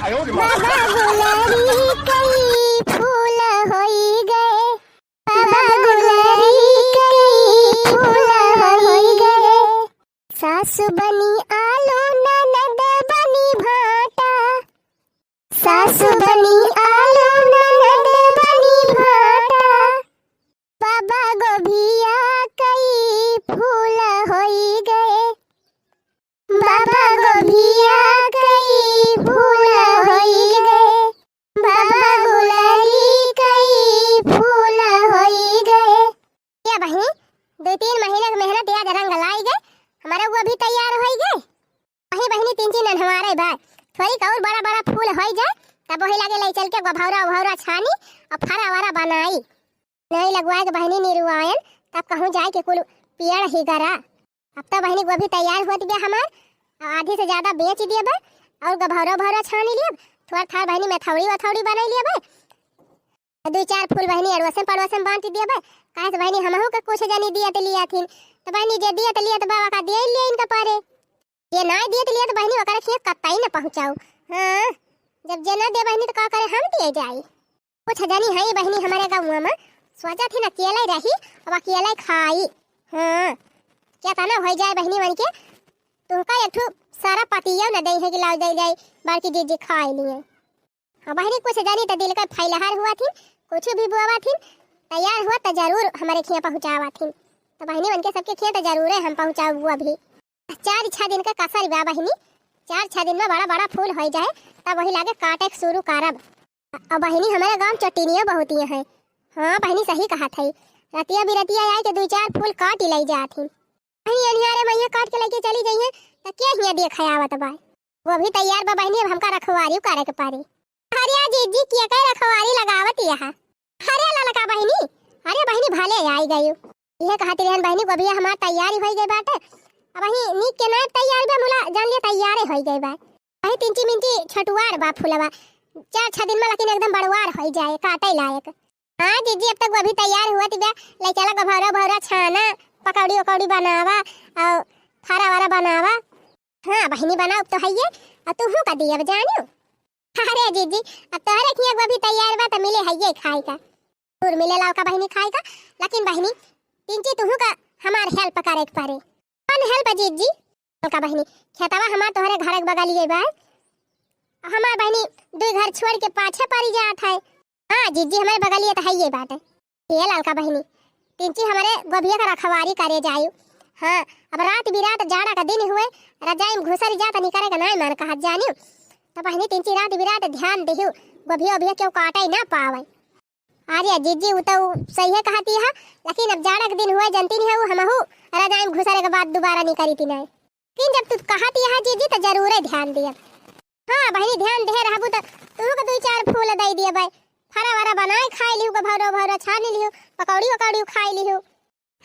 बाबा गुलरी कई फूल होई गए, बाबा गुलरी कई फूल होई गए। सासु बनी आलू ननद बनी भाटा, सासु बनी आलू ननद बनी भाटा। बाबा गोभिया कई फूल होई गए, बाबा गोभिया कई फूल होई गए, बाबा गुलरी कई फूल होई गए। क्या बहनी 2-3 महीने की मेहनत आज रंग लाई गए, हमारा वो भी तैयार हो गए। वही बहनी 3 हमारे बाद थोड़ी और बड़ा बड़ा फूल हो जाए तब वही लगे ले चल के गभौरा उभौरा छानी और फरा वरा बनाई नहीं लगवाए के बहनी निरुआयन तब कहूँ जाए के कुल पेड़ ही गरा। अब तो बहनी वो भी तैयार होती गया हमार आधी से ज्यादा बेच दिए बे और गभौरा उभौरा छानी लिए थोड़ा था बहनी में थौड़ी वथौड़ी बना लिए बे 2-4 फूल बहनी अड़वसन पड़वसन बांट दिए बे काहे से बहनी हमहू के कुछ जानी दिया तो लिया थी तो बहनी जे दिया तो लिया तो बाबा का दिए लिए इनका पारे ये ना दिए तो लिया तो बहनी ओकरा खेत कत्ताई न पहुंचाऊ। हां जब जे ना दे बहनी तो का करे हम दिए जाई कुछ जानी है बहनी हमारे गांव में सोचा थी ना अकेला रही अब अकेला खाई। हां क्या तना हो जाए बहनी मन के तुमका एक ठो सारा पतिया न दे है कि लाओ दे जाए बाकी जी खाई लिए। हां बहनी कुछ जानी तो दिल का फैलहार हुआ थी कुछ भी बुआवा थी तैयार हुआ तो जरूर हमारे खेत पहुंचावा थी तो बहनी बन के सबके खेत जरूर है हम पहुंचाऊ हुआ भी 4-6 दिन का कसर बा बहनी 4-6 दिन में बड़ा बड़ा फूल हो जाए तब वही लागे काटे शुरू करब। और बहनी हमारे गांव चट्टिनियां बहुत ही है। हाँ बहनी सही कहा थी रतिया बिरतिया आए के 2-4 फूल काट ले जाती बहनी अनियारे मैया काट के लेके चली जाइए तो क्या हिया देख आवत बा वो भी तैयार बा बहनी अब हमका रखवारी करे के पारी। हरिया जी किया कह रखवारी लगावत यहाँ हरे ललका बहनी अरे बहनी भाले आई गई यह कहती रहन बहनी को भी हमार तैयारी हो गई बाटे अब वही नीक के नाम तैयार बा मुला जान लिया तैयार हो गई बा वही 3 मिनटी छटुआर बा फूलवा 4-6 दिन में लेकिन एकदम बड़वार हो जाए काटे लायक। हां जी अब तक वो भी तैयार हुआ थी बे ले चला गभौरा भौरा छाना पकौड़ी उकौड़ी बनावा और फारा वारा बनावा। हां बहनी बनाओ तो है ये और तू का दिया जानियो। अरे जी अब तोहरे खिया वो भी तैयार बा तो मिले है ये खाए का और मिले लाओ का बहनी खाए का लेकिन बहनी 3 तुहू का हमार हेल्प करे के पारे कौन हेल्प जी का बहनी खेतवा हमार तोहरे घर के बगल लिए बा हमार बहनी 2 घर छोड़ के पाछे पड़ी जात है। हां जी हमारे बगल लिए तो है ये बात है ये लालका बहनी 3 हमारे गोभिया का रखवारी करे जायु। हां अब रात बिरात जाड़ा का दिन हुए रजाई में घुसरी जात निकरे का नहीं मन कहा जानियो तो बहनी 3 रात बिरात ध्यान देहु गोभिया ओभिया क्यों काटे ना पावे। अरे जीजी वो तो सही है कहती है लेकिन अब जाड़ा के दिन हुआ जनती नहीं है वो हमहू रजाई में घुसरे के बाद दोबारा नहीं करी थी नहीं लेकिन जब तू कहती है जीजी तो जरूर ध्यान दिया। हां बहनी ध्यान दे रहबू तो तू को 2-4 फूल दे दिए भाई फरा वरा बनाए खाई लियो गभौरा भौरा छान लियो पकौड़ी उकौड़ी खाई लियो।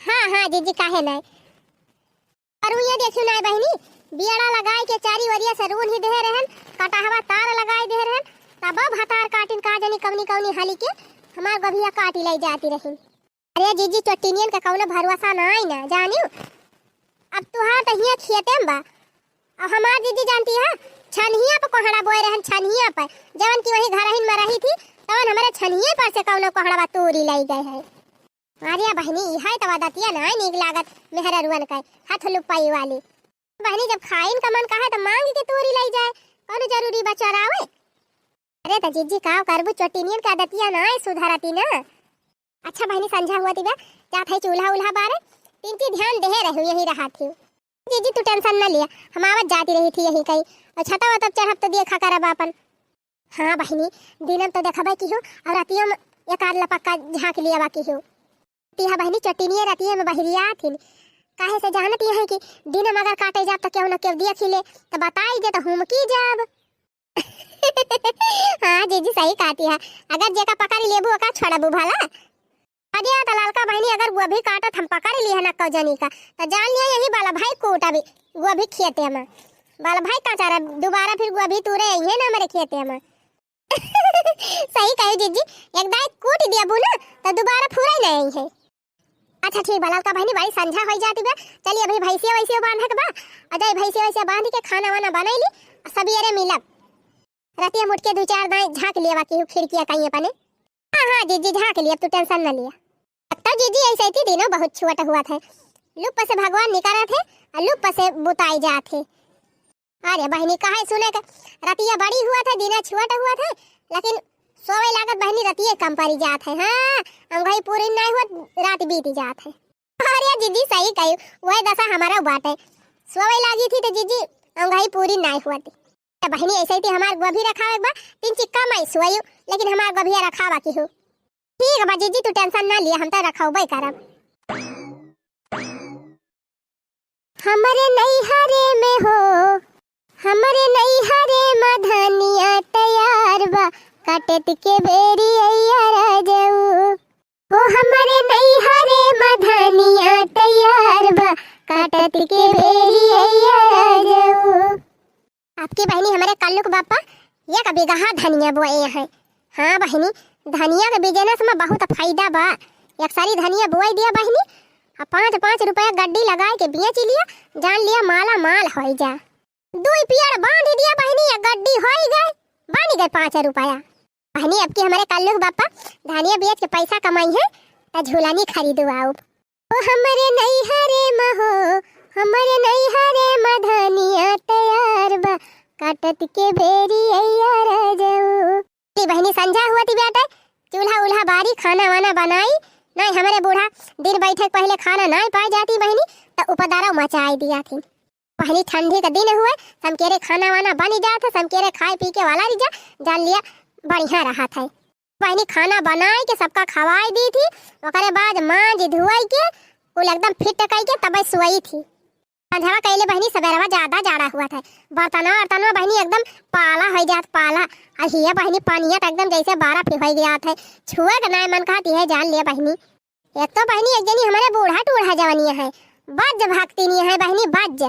हां जीजी काहे नहीं और ये देखियो ना बहनी बियाड़ा लगाए के चारी वरिया से रून ही दे रहन कटाहवा तार लगाए दे रहन तब भतार काटिन का जनी कवनी हाली के हमार गभिया काटी ले जाती रही। अरे जीजी चट्टिनियन का कौनो भरोसा ना आई ना जानियो अब तुहार तो हिया खेते में बा अब हमार जीजी जानती है छनहिया पे कोहड़ा बोए रहन छनहिया पर जवन की वही घरहिन में रही थी तवन हमारे छनहिए पर से कौनो कोहड़ा तोरी लाई गए है। अरे बहनी यह तो दतिया ना नीक लागत मेहरा रुअन का हाथ लुपाई वाली बहनी जब खाइन का मन कहे तो मांग के तोरी लाई जाए कौनो जरूरी बचरावे। अरे तो जीजी का करबू चट्टिनियन का दतिया ना सुधारती ना। अच्छा बहनी संझा हुआ थी बे जात है चूल्हा उल्हा बारे 3 ध्यान दे रहू यही रहा थी जीजी तू टेंशन न लिया हम आवत जाती रही थी यही कहीं और छता तब चढ़ब तो देखा करब अपन। हाँ बहनी दिनम तो देखबे की हो और रातियों में एक आध लपक्का झांक लिया बाकी हो तिहा बहनी चट्टिनिया रातियों में बहरिया थी काहे से जानती है कि दिन में अगर काटे जाब तो क्यों न क्यों दिया खिले तो बताई दे तो हम की जाब। हाँ जीजी सही कहती है अगर जेका पकड़ लेबू का छोड़बू भला अरे तो लालका बहनी अगर वो भी काटत हम पकड़ लिए ना कजनी का तो जान लिया यही बाला भाई कोटा भी वो भी खेते में बाला भाई का चारा दोबारा फिर वो भी तूरे है ना मेरे खेते में। सही कही जीजी एक दाई कूट दिया बुना तो दोबारा फूरा ही नहीं है। अच्छा ठीक बा लालका बहनी भाई संझा हो जाती बा चलिए अभी भैंसिया वैसिया बांधे के बा अजय भैंसिया वैसिया बांध के खाना वाना बनैली सवेरे मिलब रतिया मुट के 2-4 दाएं झांक लिया बाकी खिड़कियां कहीं अपने। हाँ जीजी झांक लिया, तू टेंशन न लिया। तो जीजी ऐसे थी दिनों बहुत छुआटा हुआ था, लुप से भगवान निकाला थे और लुप से बुताई जा थे। अरे बहनी कहा सुने का रतिया बड़ी हुआ था, दिना छुआटा हुआ था, लेकिन सोवे लागत बहनी रतिया कम पड़ी जात है। हाँ अंगई पूरी नहीं हुआ रात बीती जात है। अरे जीजी सही कही, वही दशा हमारा बात है, सोवे लागी थी तो जीजी अंगई पूरी नहीं हुआ थी। तो बहनी ऐसे ही थी हमार गोभी रखा एक बार 3 चिक्का मैं सोयू, लेकिन हमार गोभी रखा बाकी हो। ठीक है बा जीजी तू टेंशन ना लिया, हम तो रखौबे करब। हमरे नैहरे में हो, हमरे नैहरे में धनिया तैयार बा, काटत के बेरी अइया जाऊ हो। हमरे नैहरे में धनिया तैयार बा, काटत के बेरी अइया जाऊ। आपकी बहनी हमारे कल्लुक बापा ये कभी गहा धनिया बोए हैं। हाँ बहनी धनिया के बिजनेस में बहुत फायदा बा। एक सारी धनिया बोई दिया बहनी, 5-5 रुपया गड्डी लगा के बेच लिया, जान लिया माला माल हो जा। 2 पियर बांध दिया बहनी, गड्डी हो गए, बन गए 5 रुपया। बहनी अब की हमारे कल्लुक बापा धनिया बेच के पैसा कमाई है तो झूलानी खरीदो आओ। ओ हमारे नैहरे में हो, हमारे नैहरे में धनिया तैयार बा, काटत के बेरी अइया जाऊ। बहनी संझा हुआ थी बेटा, चूल्हा उल्हा बारी खाना वाना बनाई नहीं, हमारे बूढ़ा दिन बैठे पहले खाना नहीं पाई जाती बहनी तो उपदारा मचाई दिया थी। पहली ठंडी का दिन हुए समकेरे खाना वाना बन जाता, समकेरे खाए पी के वाला रिजा, जान लिया बढ़िया रहा था। बहनी खाना बनाई के सबका खवाई दी थी, ओकरे बाद मांज धुआई के वो एकदम फिट कई के तब सोई थी। संझवा कैले बहनी सवेरवा ज्यादा जाड़ा हुआ था, बर्तनवा बहनी एकदम पाला हो जात पाला, और हिया बहनी पानिया एकदम जैसे 12 हो गया था, छुए का नहीं मन कहती है जान लिया बहनी। एक तो बहनी एक जनी हमारे बूढ़ा टूढ़ा जवानिया है, बज भागती नहीं है बहनी बज।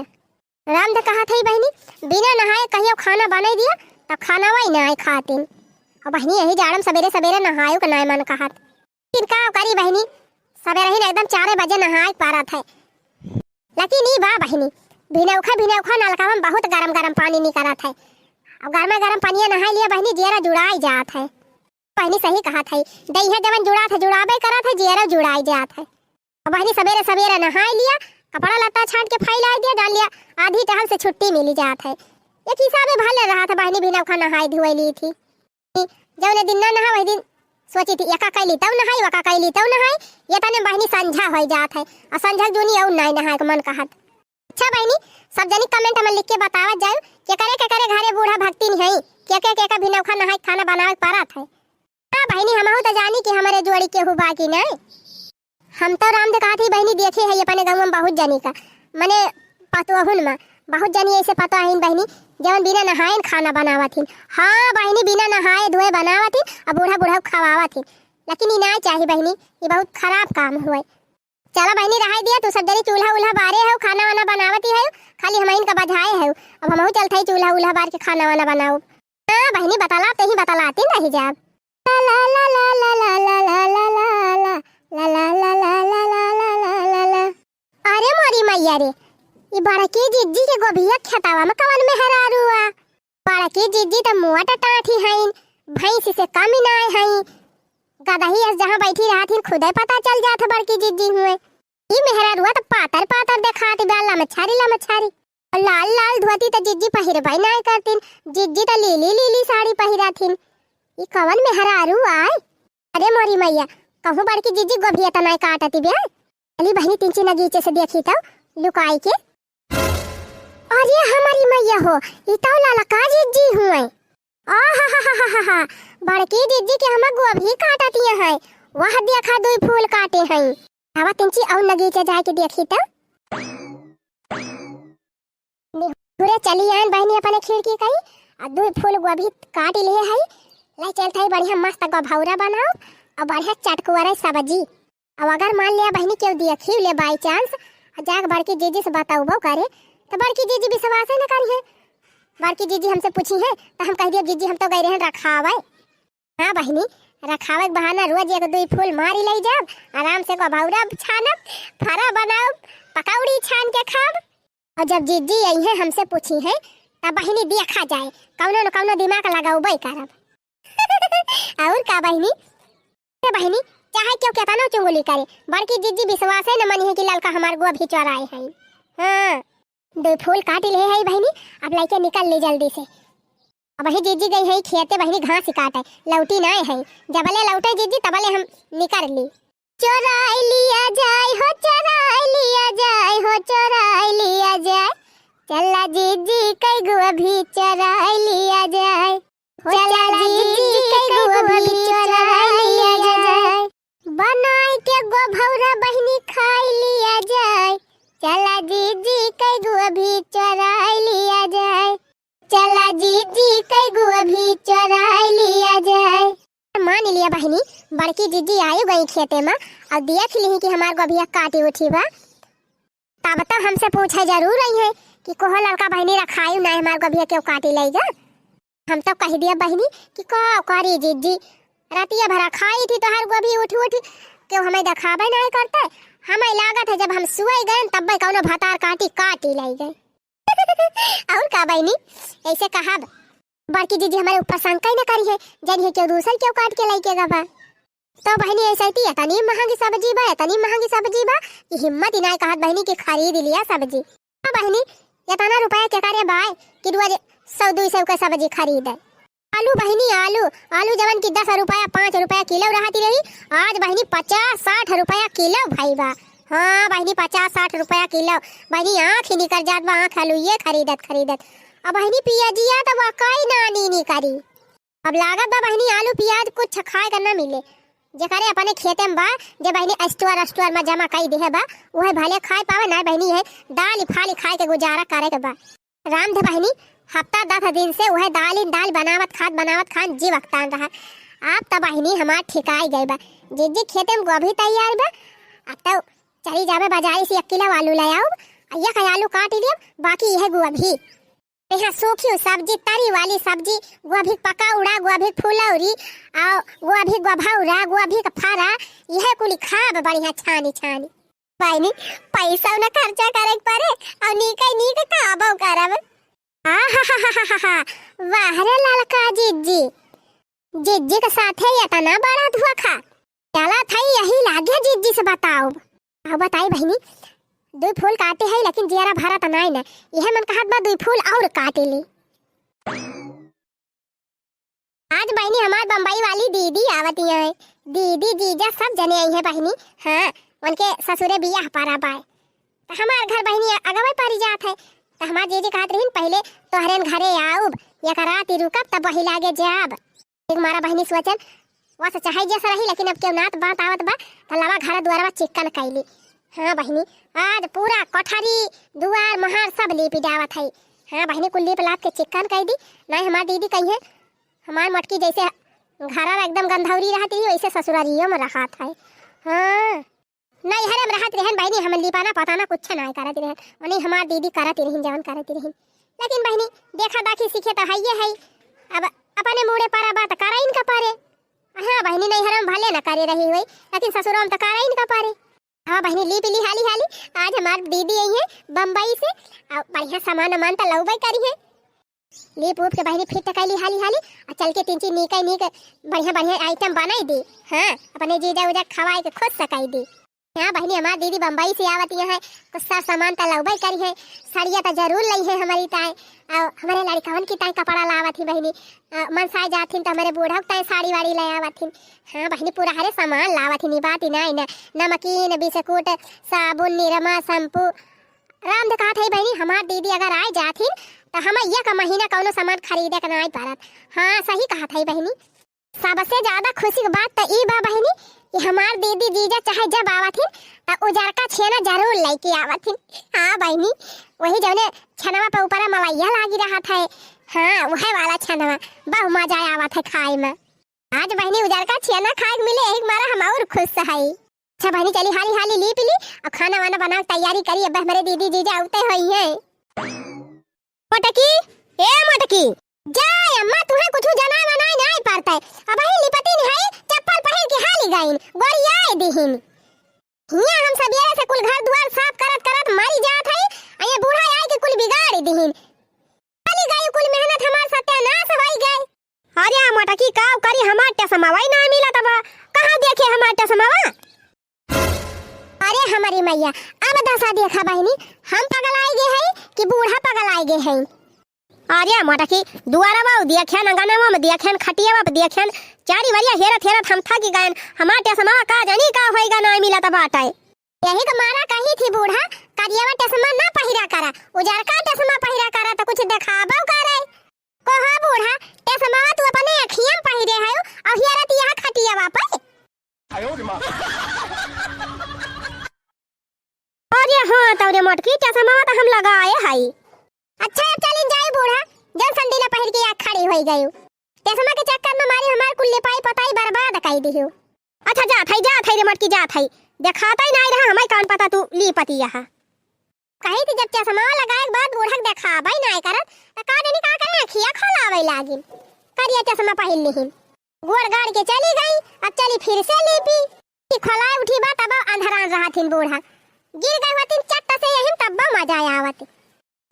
राम तो कहा था बहनी बिना नहाए कहियो खाना बना दिया तब खाना वही नहीं खाती, और बहनी यही जाड़म सवेरे सवेरे नहायो का नहीं मन कहत। फिर का करी बहनी सवेरे ही एकदम 4 बजे नहाए पारा था, लेकिन ई बा बहनी भिनौखा नलका में बहुत गरम गरम पानी निकला था, अब गर्मा गरम पानी नहा लिया बहनी जेरा जुड़ाई जात है। बहनी सही कहा था, दही जवन जुड़ा था जुड़ाबे करा था, जेरा जुड़ाई जात है। और बहनी सवेरे सवेरे नहा लिया, कपड़ा लत्ता छाट के फैला दिया, डाल लिया, आधी टहल से छुट्टी मिली जात है। एक हिसाबे भले रहा था बहनी भिनौखा नहाई धुआई ली थी। जौने दिन ना नहा वही दिन सोची थी एका कैली तब नहाई, वका कैली तब नहाई, ये तने बहनी संझा हो जात है, और संझा जूनी और नहीं नहाए के मन कहत। अच्छा बहनी सब जनी कमेंट में लिख के बतावत जाओ के करे घरे बूढ़ा भक्ति नहीं है, के भिनौखा नहाई खाना बनावे पारत है। हां बहनी हमहु तो जानी कि हमारे जोड़ी के हो बाकी नहीं, हम तो राम दे कहती बहनी देखे है अपने गांव में बहुत जनी का, माने पतोहुन में बहुत जनी ऐसे पता है बहनी जवन बिना नहाए खाना बनावत। हाँ बहनी बिना नहाए धोए बनावत और बूढ़ा खवावत, लेकिन ये नहीं चाहिए बहनी, ये बहुत खराब काम हुए। चला बहनी रहा दिया, तू सब जनी चूल्हा उल्हा बारे है, खाना वाना बनावती है, खाली हम का बधाए है, अब हम चलते ही चूल्हा उल्हा बार के खाना वाना बनाओ। हाँ बहनी बतालाते ही बतालाती नहीं जाब। ला ला ला ला ला ला ला ला ला ला ला ला ला ला ला ला। अरे मोरी मैया रे, ये बड़की जिज्जी के गोभिया खेतावा में कवन में हरारुआ। बड़की जिज्जी तो मुआ टाठी है, भैंस से कम ही नहीं है, गदही जहाँ बैठी रहती खुदे पता चल जाता बड़की जिज्जी हुए। ये मेहरारुआ तो पातर पातर दिखाती ला मछारी, और लाल लाल धोती तो जिज्जी पहिरबई नहीं करती, जिज्जी तो लीली लीली साड़ी पहिराथीन। ये कवन मेहरारू आए। अरे मोरी मैया कहूँ बड़की जिज्जी गोभिया तो नहीं काटती ब्याह, अली बहनी 3 नगीचे से देखी तो लुकाई के। अरे हमारी मैया हो, ये तो ललका जिज्जी हुए। आहा बड़की जिज्जी के हम गोभी काटती है, वह देखा 2 फूल काटे हैं। हवा 3 और नगीचे जाके देखी तो पूरे चली आन बहनी अपने खिड़की कहीं, और 2 फूल गोभी काट लिए है, ले चलते है बढ़िया मस्त गभौरा बनाओ और बढ़िया चटकुआरा सब्जी। अब अगर मान लिया बहनी क्यों देखी ले बाई चांस जाके बड़की जीजी से बताऊबो करे तो बड़की जीजी विश्वास न करी है। बड़की जीजी हमसे पूछी है तो हम कह दिए जीजी हम तो गए रहे रखावे। हाँ बहनी रखावे के बहाना रोज 1-2 फूल मारी ले जाब, आराम से गभौरा छानब, फरा बनाओ, पकौड़ी छान के खाब। और जब जीजी आई है हमसे पूछी है तब बहिनी देखा जाए कौनो न कौनो दिमाग लगाउबे करब। और का बहिनी बहिनी चाहे क्यों केतनो चुंगली करे बड़की जीजी विश्वास है न मनी है कि लड़का हमार गोभी चराए है। हाँ दो फूल काट ले है बहिनी, अब लइके निकल ली जल्दी से। अब वही जीजी गई है खेते बहिनी घास काटे लौटी ना है, जबले लौटे जीजी तबले हम निकल ली। चोराई लिया जाए हो चोराई लिया जाए हो चोराई लिया जाए, चला जीजी कई गोभी चोराई लिया जाए, चला जीजी कई गोभी चोराई लिया जाए, बनाई के गोभौरा बहिनी खाई लिया जाए, चला जीजी कई गोभी चोराई लिया जाए, चला जीजी कई गोभी चोराई लिया जाए। मान लिया बहिनी बड़की जीजी आयु गई खेते में और देख ली कि हमार गोभिया काटी उठी बा, तब तो हमसे पूछे जरूर रही है कि कोहो लड़का बहिनी रखायु ना हमार गोभिया क्यों काटी लेगा। हम तो कह दिया बहिनी कि को करी जीजी रातिया भरा खाई थी तो हर गोभी उठ उठ क्यों हमें दिखाबे नहीं करते, हमें लागत है जब हम सुई गए तब कौनो भतार काटी ले गए। और का बहिनी ऐसे कहा बड़की जीजी हमारे ऊपर शंका ही न करी है जन क्यों दूसर क्यों काट के लेके गवा। तो बहनी ऐसा ही इतनी महंगी सब्जी बा इतनी महंगी सब्जी बा कि हिम्मत ही नहीं कहत बहनी की खरीद लिया सब्जी। हाँ बहनी इतना रुपया के करे बाय कि रोज 100-200 का सब्जी खरीदे। आलू बहनी आलू आलू जवन की 10 रुपया 5 रुपया किलो रहती रही, आज बहनी 50-60 रुपया किलो भाई बा। हाँ बहनी 50-60 रुपया किलो बहनी आँख ही निकल जात बा, आँख आलू ये खरीदत। अब बहनी पियाजिया तो वाकई नानी करी, अब लागत बा बहनी आलू प्याज कुछ खाए का न मिले, जेकरे अपने खेते में बा जे बहनी स्टोर में जमा कई दे बा वह भले खाए पावे ना बहनी है दाल फाली खाए के गुजारा करे के बा। राम दे बहनी हफ्ता 10 दिन से वह दाल बनावत खान जी वक्तान रहा। आप तो बहनी हमार ठिकाई गई बा, जीजी खेते में गोभी तैयार बा, अब तो चली जावे बाजारी से 1 किलो आलू ले आओ, एक आलू काट लियो बाकी यह गोभी यहाँ सूखी सब्जी तरी वाली सब्जी गोभी पकौड़ा गोभी फुलौरी और गोभी गोभौरा गोभी का फारा यह कुली खाब बढ़िया छानी बहनी पैसा न खर्चा करे पड़े और नीक खाबो करब। वाह रे लड़का जीजी के साथे इतना बड़ा धोखा चला था यही लागे जीजी से बताओ। बताई बहनी 2 फूल काटे है लेकिन जियारा भरा तो नहीं ना, यह मन कहत बा 2 फूल और काटे ली। आज बहनी हमार बम्बई वाली दीदी आवती है, दीदी जीजा सब जने आई है बहनी। हाँ उनके ससुरे बियाह पारा बाय तो हमार घर बहनी अगवे पारी जात है, तो हमार जीजी कहत रहीन पहले तोहरेन घरे आऊब एक रात रुकब तब वही लागे जाब। एक मारा बहनी सोचन वह चाहे जैसा रही लेकिन अब क्यों नात बात आवत बा तो लवा घर द्वारा चिकन कैली। हाँ बहनी आज पूरा कोठरी दुआर महार सब लीप जावत है। हाँ बहनी कुल लीप लाप के चिकन कह दी नहीं हमार दीदी कही है हमार मटकी जैसे घर एकदम गंधौरी रहती है वैसे ससुरारियों में रहा था। हाँ नहीं हरे में रहती रहन बहनी हम लिपाना पताना कुछ नहीं करती रहन, नहीं हमार दीदी करती रही जवन करती रही, लेकिन बहनी देखा दाखी सीखे तो है ये है अब अपने मुड़े पारा बात करा इनका पारे। हाँ बहनी नहीं हरम भले न करे रही हुई लेकिन ससुरों में तो करा इनका पारे। हाँ बहनी ली पिली हाली आज हमार दीदी आई है बम्बई से और बढ़िया सामान तो लौबई करी है लीप उप के बहनी फिट कैली हाली और चल के 3 नीक बढ़िया आइटम बनाई दी। हाँ अपने जीजा उजा खवाई के खुद सकाई दी। हाँ बहनी हमार दीदी बम्बई से आवती है कुछ सब सामान तो लौबई करी है, साड़िया तो जरूर ली है हमारी ताई और हमारे लड़कवन की ताई कपड़ा लावत थी बहनी, मनसाए जाथिन तो हमारे बूढ़ा ताई साड़ी वाड़ी ले आवत थी। हाँ बहनी पूरा हरे सामान लावत थी बाती नहीं ना नमकीन बिस्कुट साबुन निरमा शैम्पू। राम कहा था बहनी हमार दीदी अगर आए जाथिन तो हम एक महीना कौनो सामान खरीदे के नहीं पारत। हाँ सही कहा था बहनी, सबसे ज्यादा खुशी की बात तो ई बा बहनी कि हमार दीदी जीजा चाहे जब आवथिन तो उजर का छेना जरूर लेके आवथिन। हाँ बहनी वही जौने छनवा पे ऊपर मलैया लागी रहा था, हाँ वह वाला छनवा बहु मजा आवत है खाए में। आज बहनी उजर का छेना खाए मिले एक मारा हम और खुश है। अच्छा बहनी चली हाली ली पिली और खाना वाना बना तैयारी करी, अब हमारे दीदी जीजा आते हुई है। मोटकी जाय अम्मा तुम्हें कुछ जना बनाई नहीं पड़ता है, अब ही लिपटी नहीं चप्पल पहन के हाली गईन गोरियाई दिहिन हिया हम सबेरे से कुल घर द्वार साफ करत मरी जात है, ये बूढ़ा आई के कुल बिगाड़ दिहिन हाली मोटकी का करी हमार टसमावा ना मिला तब कहां देखे हमार टसमावा। अरे हमारी मैया अब दशा देखा बहनी, हम पगल आए गए हैं कि बूढ़ा पगल आए गए हैं। अरे मोटकी दुआरा बाऊ देखेन अंगनावा में देखेन खटियावा पे देखेन चारी वरिया हेरत हेरत हम थक गए। हमार टसमावा का जानी का होएगा ना मिला तब आटाए। यही तो मारा कही थी बूढ़ा करियावा टसमा ना पहिरा करा, उजर का टसमा पहिरा करा तो कुछ दिखाबो करे। कोहा बूढ़ा टसमा तू अपने अखियां में पहिरे है और हेरत यहां खटियावा पे। अरे हां तौरे मोटकी टसमावा तो हम लगाए हई। अच्छा चली जाई बूढ़ा, जब संडीला पहिर के खड़ी होई गई टसमा के चक्कर में मारी हमार कुल्ले पाई पताई बर्बाद कई दियो। अच्छा जा थई रे मोटकी जा थई देखाता ही नहीं रहा हमें कौन पता तू ली पति यहाँ कही थी जब चश्मा लगाए के बाद बूढ़ा देखाबे नहीं करत त का देनी का करे अखियां खोलावे लागिन करिया चश्मा पहिन लिहिन गोड़ गाड़ के चली गई। अब चली फिर से लीपी कि खोलाए उठी बा तब अंधरान रहथिन बूढ़ा गिर गई होतिन चट्टा से यही तब मजा आवत।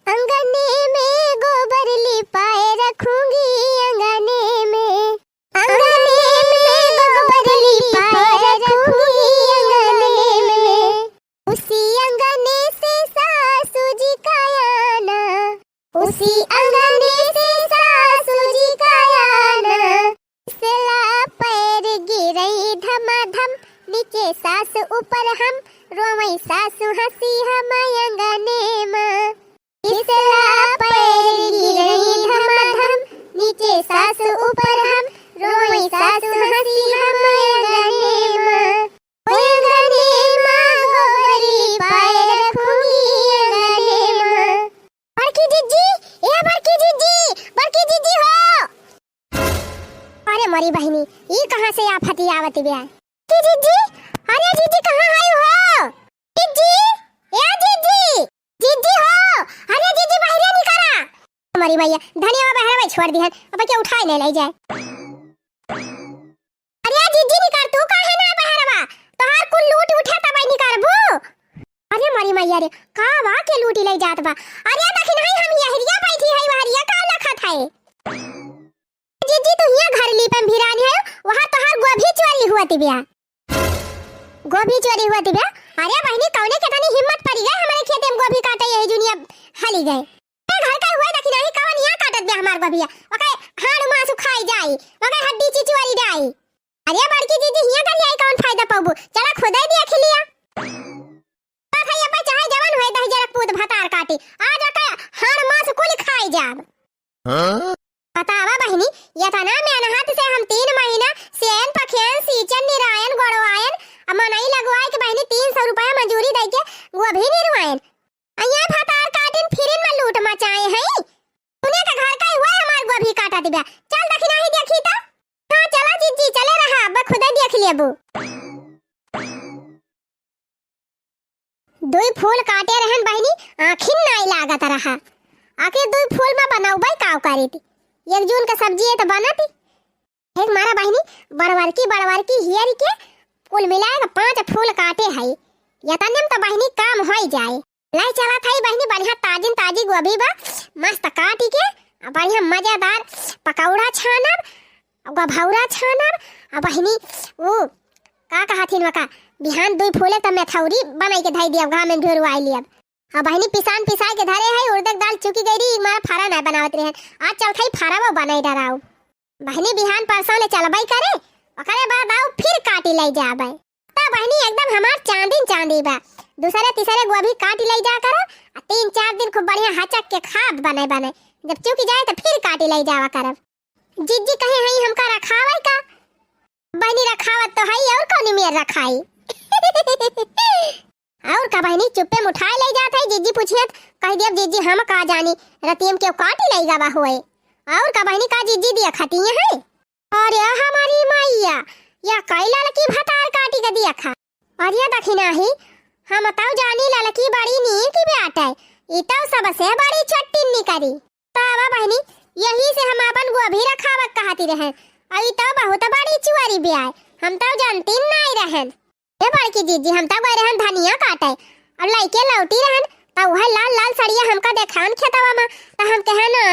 अंगने में गोबर लिपाए रखूंगी अंगने में गोबर लिपाए रखूंगी अंगने में उसी अंगने से सासू जी का आना उसी अंगने से सासू जी का आना सला पैर गिरई धमाधम नीचे सास ऊपर हम रोवई सासू हंसी हम अंगने में इसला पैर गिरई धमाधम नीचे सास ऊपर हम रोई सासु हंसी हम अंगने में गोबर लिपाए रखूंगी अंगने में। बड़की जीजी हो। अरे मरी बहनी ये कहां से आफती आवत बिया की जीजी। अरे जीजी कहां आई हो जीजी जीजी हो। अरे जीजी बाहर निकला मरी भैया धनिया बाहर में छोड़ दी है अब के उठाए ले ले जाए। अरे जीजी निकर तू काहे ना बाहरवा तोहार कुल लूट उठा तब निकरबू। अरे मरी मैया रे का बा के लूटी ले जात बा। अरे देखि नहीं हम यहरिया बैठी है वहरिया का लखत है। जीजी तू हिया घर ली पे भिरानी है वहां तोहार गोभी चोरी हुआ तिबिया गोभी चोरी हुआ तिबिया। अरे बहनी कौने के तनी हिम्मत पड़ी गए हमारे खेत में गोभी काटे यही दुनिया हली गए घर का हुआ देखि नहीं कवन यहां काटत बे हमार गोभिया ओके हाड़ मासु खाई जाई ओके हड्डी चिचवारी जाई। अरे बड़की दीदी हिया कर आई कौन फायदा पाबू चला खुदा ही देख लिया तो भैया पे चाहे जवान होए दही जरा पूत भतार काटी आज ओके हाड़ मासु कुल खाई जाब। बतावा बहनी ये तना मेहनत से हम 3 महीना सेन पखेन सीचन निरायन गड़वायन मनई लगवाए के बहनी 300 रुपया मजूरी दे के गोभी निरवायन अया भतार काटिन फिरिन में लूट मचाए हैं तूने का घर का हुआ हमार गोभी काटा दिबा चल देखी नहीं देखी तो। हां चला जीजी चले रहा अब खुदा देख लेबू। दुई फूल काटे रहन बहनी आखिन नहीं लागत रहा आखिर दुई फूल में बनाऊबई काव करी थी एक जून का सब्जी है तो बनाती एक मारा बहनी बड़वार की हियर के कुल मिलाए 5 फूल काटे है यतने में तो बहनी काम हो जाए। लाई चला था बहनी बढ़िया ताजी गोभी बा मस्त काटी के बढ़िया मजेदार पकौड़ा छानब गभौरा छानब बहनी वो का कहथिन वका बिहान दुई फूले त मेथौरी बनाई के धई दियब गाम में ढेरवाई लियब बहनी पिसान पिसाई के धरे है उड़द दाल चुकी गईरी मारा फारा ना बनावत रहे आज चल थई फारा वो बनाई डराऊ बहनी बिहान परसों ले चलबई करे ओकरे बाद आओ फिर काटी ले जाबई त बहनी एकदम हमार चांदी बा दूसरे तीसरे गोभी काट ले जा करो 3-4 दिन खूब बढ़िया हचक के खाद बने जब चुकी जाए तो फिर काटी ले जावा करब। जीजी कहे हई हमका रखावई का बहनी रखावत तो हई और कोनी में रखाई और का बहनी चुप्पे मुठाए ले जात है जीजी पूछियत कह दियब जीजी हम का जानी रतियम के काटी ले जावा होए और का बहनी का जीजी दिया खती है। अरे हमारी मैया या कैला लकी भतार काटी के दिया खा अरे दखिना ही हम ताऊ जानी ललकी बड़ी नी की बेटा इताऊ सबसे बड़ी चट्टी नी करी तावा बहनी यही से हम अपन गोभी रखावत कहती रहे आई तो बहुत बड़ी चुआरी भी आए हम तो जानती नहीं रहन ए बड़की जीजी हम तो गए रहन धनिया काटे अब लइके लौटी रहन तो वह लाल लाल साड़िया हमका देखान खेतवा में तो हम कहे ना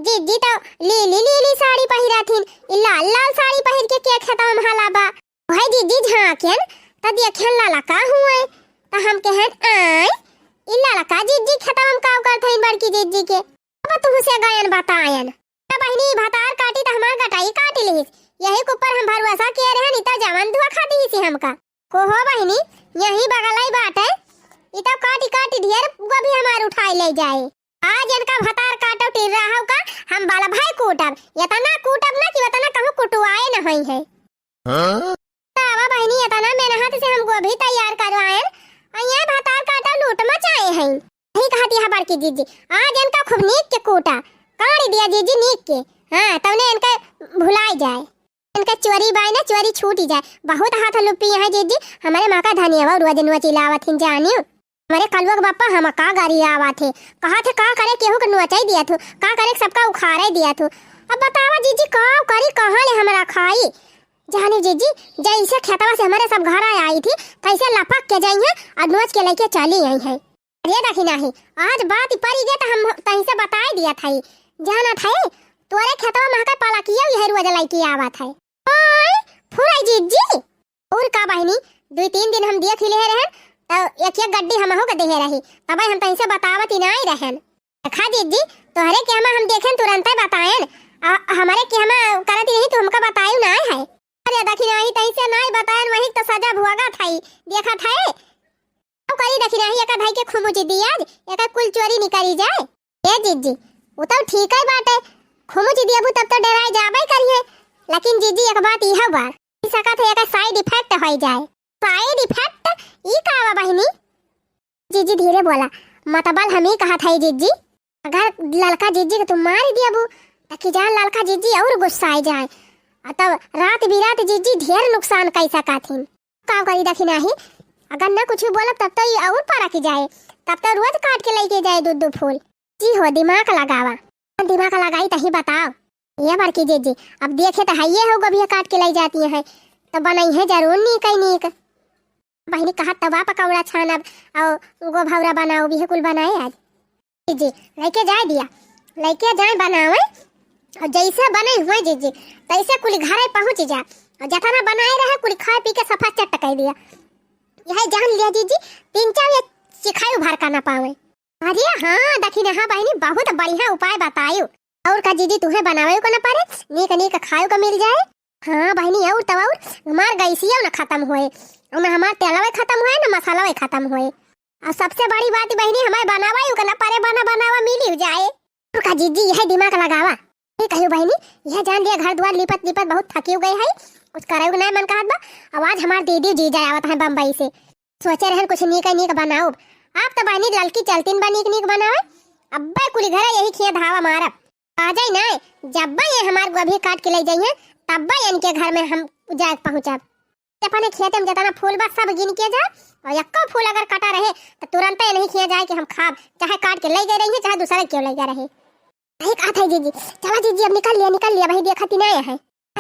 जीजी तो लीली साड़ी पहिरा थीन ई लाल लाल साड़ी पहिर के खेतवा में हलाबा वह जीजी झांकेन तो देखेन लाला का हुए तो हम कहेन आय ई लाला का जीजी खेतवा में का करथीन बड़की जीजी के अब तुम से गायन बतायन बहनी भातार काटी तो हमार गटाई काटी ली यही के ऊपर हम भरोसा किए रहे नीता जवान धुआ खा दी सी हमका को हो बहनी यही बगलाई बात है इता काटी काटी ढेर गोभी हमार उठाई ले जाए आज इनका भतार काटो टीर रहा का हम बाला भाई कूटब यतना कूटब ना कि वतना कहूं कुटवाए न होई है तावा बहनी यतना मेरे हाथ से हम गोभी तैयार करवाए अइया भतार काटो लूट मचाए हैं यही कहती है बड़की जीजी आज इनका खूब नीक के कूटा काढ़ी दिया जीजी नीक के हां तवने इनका भुलाई जाए इनका चोरी बाय ना चोरी छूटी जाए बहुत हाथ लुपी है जीजी हमारे मां का धनिया रोज नुआ चिल्लावत हिन जानियो हमारे कलुआ बापा हम का गाड़ी आवा थे कहा थे का करे केहू के नुआचाई दिया थू का करे सबका उखाड़े दिया थू अब बतावा जीजी का करी कहां ले हमरा खाई जानी जीजी जैसे खेतवा से हमारे सब घर आई थी कैसे लपक के जाई है और नोच के लेके चली आई है अरे देखी नहीं आज बात पड़ी गई तो हम तहीं से बताई दिया था जाना था तोरे खेतवा में का पाला किया यह रोज लइकी आवत है ओए फुराई जीजी और का बहनी 2-3 दिन हम देख ले रहे तो एक गड्डी हमहु के देहे रही तब हम तहीं से बतावत ही नहीं रहन खा जीजी तोहरे के हम देखें तुरंत बताएन हमारे के हम करत नहीं तो हमका बतायु ना है अरे देखी नहीं तहीं से नहीं बताएन वही तो सजा भुआगा थाई देखा था करी देखी नहीं एक भाई के खुमुची दिया एक कुल चोरी निकली जाए ए जीजी वो तो ठीक है बात है खुमुची दिया तब तो डराई जाबे करिए लेकिन जीजी एक बात यह बा इसका तो एक साइड इफेक्ट हो जाए साइड इफेक्ट ई का बा बहनी जीजी धीरे बोला मतबल हम ही कहा था जीजी अगर लड़का जीजी के तुम मार दिया बू ताकि जान लड़का जीजी और गुस्सा आ जाए तब रात बिरात जीजी ढेर नुकसान कर सका थी का करी देखी नहीं अगर ना कुछ बोलब तब तो ये और पारा की जाए तब तो रोज काट के लेके जाए दूध फूल जी हो दिमाग लगावा दिमाग लगाई तही बताओ ये बार की जीजी अब देखे तो है ये हो गोभी काट के ले जाती है तो बनाई है जरूर नहीं कहीं नहीं बहनी कहा तवा पकौड़ा छानब और गोभौरा बनाओ भी है कुल बनाए आज जीजी लेके जाए दिया लेके जाए बनावे और जैसे बने हुए जीजी तैसे कुल घरे पहुंच जा और जतना बनाए रहे कुल खा पी के सफा चट कर दिया यह जान लिया जीजी 3-4 ये सिखाई उभार का ना पावे अरे हाँ देखी ना बहनी बहुत बढ़िया उपाय बतायो और का जीजी तुम्हें बनावे को ना पारे नीक नीक खायो को मिल जाए हाँ बहनी और तब और मार गईसिया ना खत्म होए और ना हमार तेलवे खत्म होए ना मसालावे खत्म होए और सबसे बड़ी बात बहनी हमारे बनावे को ना पारे बनावा मिल जाए और का जीजी यह दिमाग लगावा ये कहियो बहनी यह जान लिया घर द्वार लिपत लिपत बहुत थकी गई है कुछ करे नहीं मन कहत बा आवाज हमार दीदी जी जाए आवत है बम्बई से सोचे रहन कुछ नीक बनाओ आप तो बहनी लड़की चलतीन बा नीक बनावे अब्बे कुली घर यही खिया धावा मारब आ जाई ना जब ये हमार गोभी काट के ले जाइए तब इनके घर में हम जाए पहुंचब अपने खेत में जितना फूल बा सब गिन के जा और एक फूल अगर कटा रहे तो तुरंत ही नहीं खिया जाए कि हम खाब चाहे काट के ले गए रही चाहे दूसरा क्यों ले गए रहे नहीं कहा था जीजी चला जीजी अब निकल लिया भाई देखती नहीं है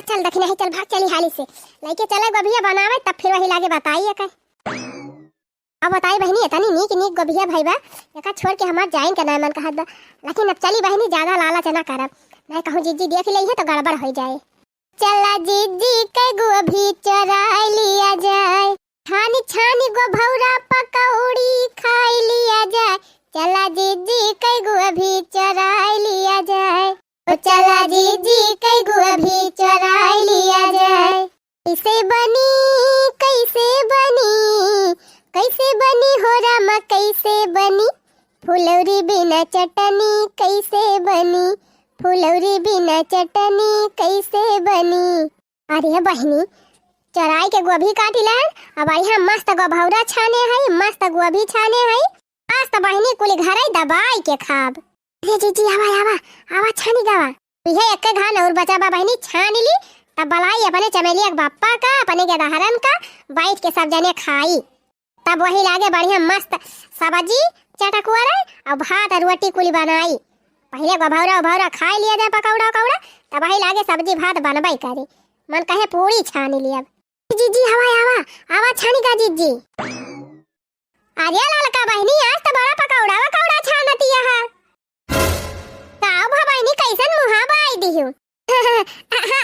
चल देखी नहीं चल भाग चली हाली से लेके चले गोभिया बनावे तब फिर वही लागे बताइए का अब बताई बहनी इतनी नीक गोभिया भाई बा एका छोड़ के हमार जाइन के नहीं मन कहत बा लेकिन अब चली बहनी ज्यादा लालच ना करब नहीं कहूं जीजी देख लई है तो गड़बड़ हो जाए चला जीजी के गोभी चरा लिया जाए छानी छानी गोभौरा पकौड़ी खाई लिया जाए चला जीजी के गोभी चरा लिया जाए चला जीजी के गोभी चरा लिया जाए कैसे बनी हो रामा कैसे बनी फुलौरी बिना चटनी कैसे बनी फुलौरी बिना चटनी कैसे बनी अरे बहनी चराई के गोभी काटी लान अब यहाँ मस्त गोभौरा छाने है मस्त गोभी छाने है आज तो बहनी कुली घर दबाई के खाब अरे जीजी आवा छानी गावा यह एक घान और बचा बा बहनी छान ली तब बलाई अपने चमेलिया बाप्पा का अपने के दहरन का बैठ के सब जने खाई तब वही लागे बढ़िया मस्त सब्जी चटकुआ और भात और रोटी कुली बनाई पहले गोभौरा खा लिया जाए पकौड़ा तब वही लागे सब्जी भात बनबाई करी मन कहे पूरी छानी लिया जीजी आवा छानी का जीजी अरे ललका बहनी आज तो बड़ा पकौड़ा वकौड़ा छानती है। काऊ भा बहनी कैसन मुहा बाई दिहु।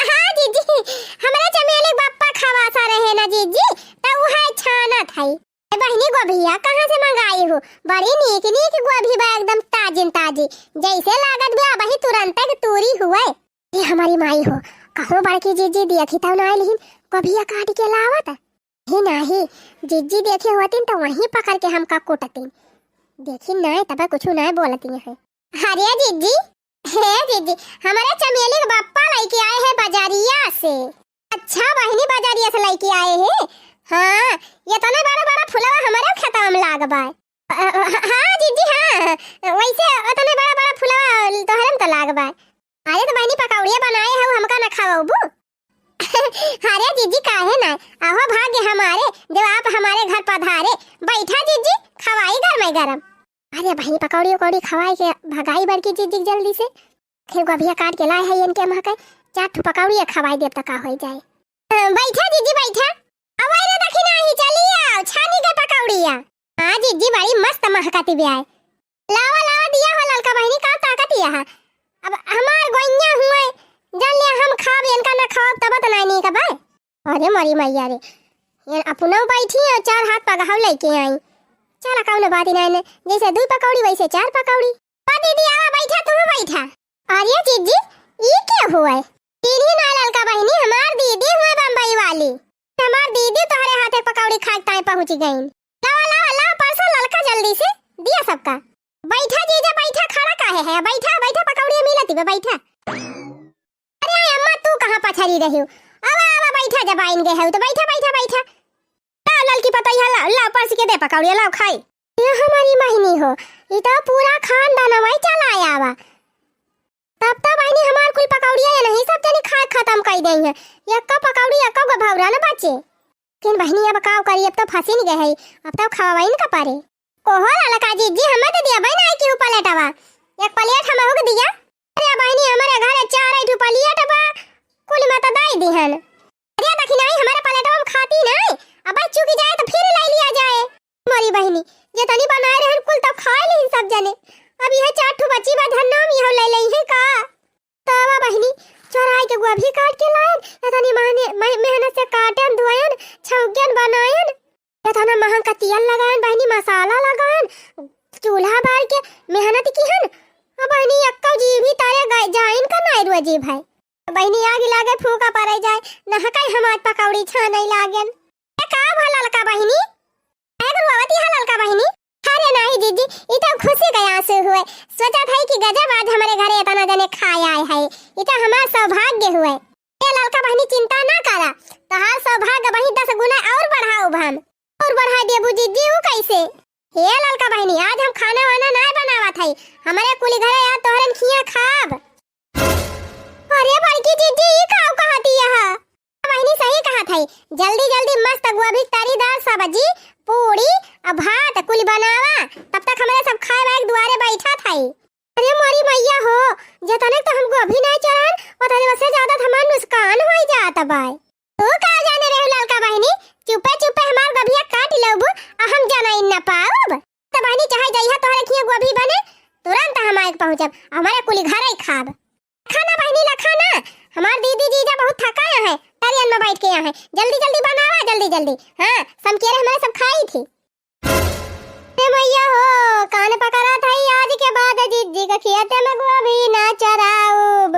हाँ जीजी हमारे चमेली बप्पा खवासा रहे ना जीजी तो वह छानत है। बहनी गोभिया कहाँ से मंगाई हो? बड़ी नीक नीक गोभी बा एकदम ताजी ताजी जैसे लागत बा वही तुरंत तूरी हुए। ये हमारी माई हो कहो बड़की जीजी देखी तब ना लेकिन गोभिया काट के लावत ही नहीं। जीजी देखे होती तो वहीं पकड़ के हमका कोटती देखी नहीं तब कुछ नहीं बोलती है। अरे जीजी है जीजी हमारे चमेली के बाप्पा लेके आए हैं बाजारिया से। अच्छा बहनी बाजारिया से लेके आए हैं। हाँ ये तो ना बड़ा बड़ा फुलवा हमारे खेता में लागबा। हाँ जीजी हाँ वैसे तो ना बड़ा बड़ा फुलवा तोहरे तो लागबा। अरे तो बहनी पकौड़िया बनाए हो हमका ना खाओबू। अरे जीजी काहे ना आहो भाग्य हमारे जब आप हमारे घर पधारे। बैठा जीजी खवाई घर में गरम। अरे बहनी पकौड़ी उकौड़ी खवाई के भगाई बड़की जीजी जल्दी से। फिर गोभिया काट के लाए है इनके महके 4 पकौड़िया खवाई देव तक हो जाए। बैठा जीजी बैठा। अब रे दखिना ही चली आओ छानी के पकौड़िया। हां जीजी बड़ी मस्त महकती बे आए। लावा लावा दिया हो ललका बहनी का ताकत है। अब हमार गोइया हुए जान ले हम खाब इनका ना खाब तब तो नहीं का भाई। अरे मरी मैया रे ये अपनो बैठी है 4 हाथ पगाव लेके आई। चला कौन बात नहीं जैसे 2 पकौड़ी वैसे 4 पकौड़ी। दीदी आवा बैठा तू बैठा। अरे जीजी ये क्या हुआ है? तीन ही ना ललका बहनी हमार दीदी हुए बम्बई वाली। हमार दीदी तुम्हारे हाथे पकौड़ी खा के पहुंच गई। लाओ लाओ लाओ परसों ललका जल्दी से दिया सबका। बैठा जीजा बैठा खड़ा काहे है? बैठा बैठा पकौड़ी मिलती बे बैठा। अरे अम्मा तू कहां पछरी रही हो? आवा आवा बैठा जब आइन गए हो तो बैठा बैठा बैठा। लाओ ललकी पतैया लाओ लाओ परस के दे पकौड़ी लाओ खाई। ये हमारी बहनी हो ये तो पूरा खानदान वही चलाया आवा। तब तब बहनी हमार कुल पकौड़िया या नहीं सब जने खा खत्म कर देई है। यक्का पकौड़ी यक्का को भौरा ना बचे। किन बहनी अब काव करी अब तो फंसी नहीं गए है अब तो खवाई न का पारे। ओहो ललका जीजी हमें तो दिया भाई ना कि प्लेटवा एक प्लेट हम हो दिया। अरे बहनी हमारे घरे 4 प्लेट बा कुल में तो दाई दिहन। अरे दखिना हमारे प्लेटवा में खाती नहीं अब चुकी जाए तो फिर ले लिया जाए। मोरी बहनी ये तनी बनाए रहन कुल तो खा ली सब जने। अब यह 4 बच्ची बा धन्नाम यह ले लई है का। तावा बहनी चोराई के गोभी काट के लायन एतनी मेहनत से काटन धोयन छौगन बनायन एतना महंगा का तेल लगायन बहनी मसाला लगायन चूल्हा बाल के मेहनत कीहन। अब बहनी अक्का जी भी तारे जाइन का नाई रोजी भाई। बहनी आगे लागे फूका पड़े जाए नहकाई हमार पकौड़ी छानई लागन। ए का भला ललका बहनी एगो आवती है ललका बहनी। अरे नहीं जीजी ये तो खुशी का आंसू हुए। सोचा था कि गजब आज हमारे घरे इतना जने खाया है ये तो हमारा सौभाग्य हुए। ये ललका बहनी चिंता ना करा तो हां सौभाग्य वही 10 गुना और बढ़ाओ हम और बढ़ा देबू जीजी वो कैसे। हे ललका बहनी आज हम खाना वाना ना बनावत है हमारे कुली घरे यार तोहरन खिया खाब। अरे बड़की जीजी ये काऊ कहती है? बहनी सही कहा था जल्दी जल्दी मस्त गोभी तरीदार सब्जी पूरी अब भात कुल बनावा तब तक हमारे सब खाए वाए दुआरे बैठा था। अरे मोरी मैया हो जतने तो हमको अभी नहीं चढ़ान और से ज्यादा हमार नुकसान हो जाता बाय। तू का जाने रहे ललका बहनी चुपे चुपे हमार गोभिया काट लेबू आ हम जाना इन ना पाब। तो बहनी चाहे जइहा तोहरे खिया गोभी बने तुरंत हमारे पहुंचब हमारे कुली घरे खाब। खाना बहनी ला खाना हमार दीदी जीजा बहुत थकाया है तरियन में बैठ के यहाँ है जल्दी जल्दी बनावा जल्दी जल्दी। हाँ समकेरे हमारे सब खाई थी। मैया हो कान पकड़ा था आज के बाद जीजी का खेत में गोभी ना चराऊब।